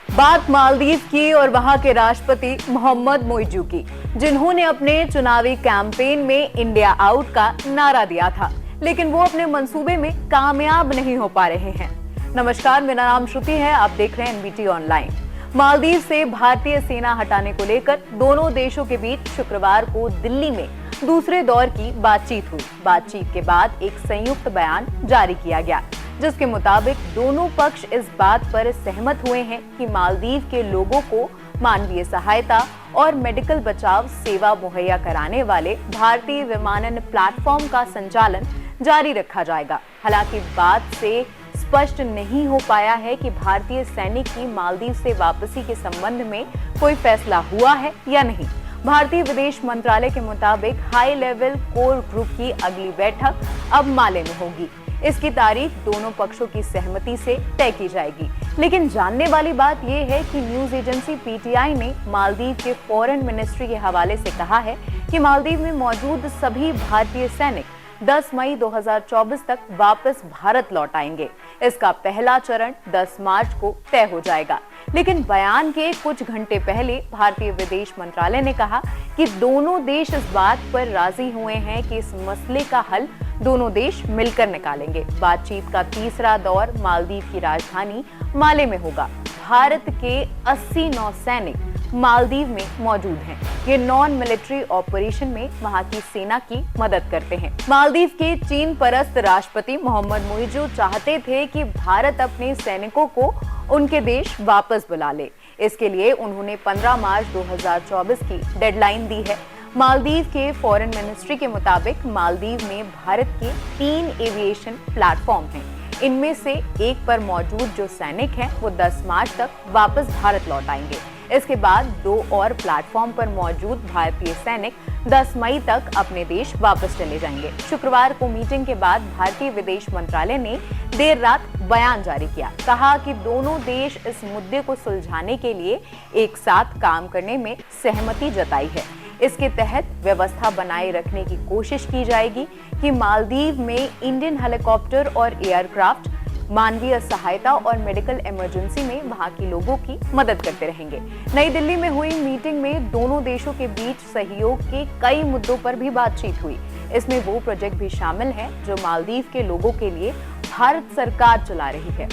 बात मालदीव की और वहां के राष्ट्रपति मोहम्मद मोइजू की, जिन्होंने अपने चुनावी कैंपेन में इंडिया आउट का नारा दिया था, लेकिन वो अपने मंसूबे में कामयाब नहीं हो पा रहे हैं। नमस्कार, मेरा नाम श्रुति है, आप देख रहे हैं एनबीटी ऑनलाइन। मालदीव से भारतीय सेना हटाने को लेकर दोनों देशों के बीच शुक्रवार को दिल्ली में दूसरे दौर की बातचीत हुई। बातचीत के बाद एक संयुक्त बयान जारी किया गया, जिसके मुताबिक दोनों पक्ष इस बात पर सहमत हुए हैं कि मालदीव के लोगों को मानवीय सहायता और मेडिकल बचाव सेवा मुहैया कराने वाले भारतीय विमानन प्लेटफॉर्म का संचालन जारी रखा जाएगा। हालांकि बात से स्पष्ट नहीं हो पाया है कि भारतीय सैनिक की मालदीव से वापसी के संबंध में कोई फैसला हुआ है या नहीं। भारतीय विदेश मंत्रालय के मुताबिक हाई लेवल कोर ग्रुप की अगली बैठक अब माले में होगी। इसकी तारीख दोनों पक्षों की सहमति से तय की जाएगी। लेकिन जानने वाली बात यह है कि न्यूज एजेंसी पीटीआई ने मालदीव के फॉरेन मिनिस्ट्री के हवाले से कहा है कि मालदीव में मौजूद सभी भारतीय सैनिक 10 मई 2024 तक वापस भारत लौट आएंगे। इसका पहला चरण 10 मार्च को तय हो जाएगा। लेकिन बयान के कुछ घंटे पहले भारतीय विदेश मंत्रालय ने कहा कि दोनों देश इस बात पर राजी हुए हैं कि इस मसले का हल दोनों देश मिलकर निकालेंगे। बातचीत का तीसरा दौर मालदीव की राजधानी माले में होगा। भारत के 80 नौसैनिक मालदीव में मौजूद हैं। ये नॉन मिलिट्री ऑपरेशन में वहां की सेना की मदद करते हैं। मालदीव के चीन परस्त राष्ट्रपति मोहम्मद मोइजू चाहते थे कि भारत अपने सैनिकों को उनके देश वापस बुला ले। इसके लिए उन्होंने 15 मार्च 2024 की डेडलाइन दी है। मालदीव के फॉरेन मिनिस्ट्री के मुताबिक मालदीव में भारत के 3 एविएशन प्लेटफॉर्म हैं। इनमें से एक पर मौजूद जो सैनिक हैं वो 10 मार्च तक वापस भारत लौट आएंगे। इसके बाद 2 और प्लेटफॉर्म पर मौजूद भारतीय सैनिक 10 मई तक अपने देश वापस चले जाएंगे। शुक्रवार को मीटिंग के बाद भारतीय विदेश मंत्रालय ने देर रात बयान जारी किया। कहा कि दोनों देश इस मुद्दे को सुलझाने के लिए एक साथ काम करने में सहमति जताई है। इसके तहत व्यवस्था बनाए रखने की कोशिश की जाएगी कि मालदीव में इंडियन हेलीकॉप्टर और एयरक्राफ्ट मानवीय सहायता और मेडिकल इमरजेंसी में वहां के लोगों की मदद करते रहेंगे। नई दिल्ली में हुई मीटिंग में दोनों देशों के बीच सहयोग के कई मुद्दों पर भी बातचीत हुई। इसमें वो प्रोजेक्ट भी शामिल हैं जो मालदीव के लोगों के लिए भारत सरकार चला रही है।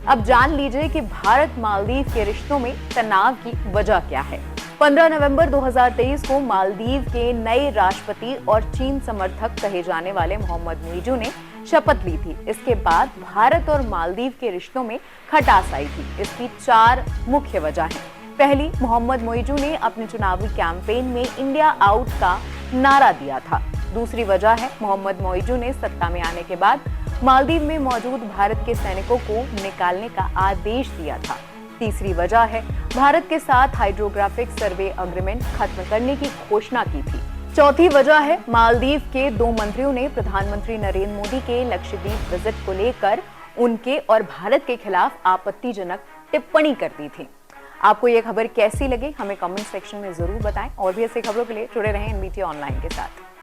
अब जान लीजिए कि भारत मालदीव के रिश्तों में तनाव की वजह क्या है। 15 नवंबर 2023 को मालदीव के नए राष्ट्रपति और चीन समर्थक कहे जाने वाले मोहम्मद मोइजू ने शपथ ली थी। इसके बाद भारत और मालदीव के रिश्तों में खटास आई थी। इसकी 4 मुख्य वजह हैं। पहली, मोहम्मद मोइजू ने अपने चुनावी कैंपेन में इंडिया आउट का नारा दिया था। दूसरी वजह है, मोहम्मद मोइजू ने सत्ता में आने के बाद मालदीव में मौजूद भारत के सैनिकों को निकालने का आदेश दिया था। तीसरी वजह है, भारत के साथ हाइड्रोग्राफिक सर्वे एग्रीमेंट खत्म करने की घोषणा की थी। चौथी वजह है, मालदीव के 2 मंत्रियों ने प्रधानमंत्री नरेंद्र मोदी के लक्षद्वीप विजिट को लेकर उनके और भारत के खिलाफ आपत्तिजनक टिप्पणी कर दी थी। आपको ये खबर कैसी लगी, हमें कमेंट सेक्शन में जरूर बताएं और भी ऐसी खबरों के लिए जुड़े रहें एनबीटी ऑनलाइन के साथ।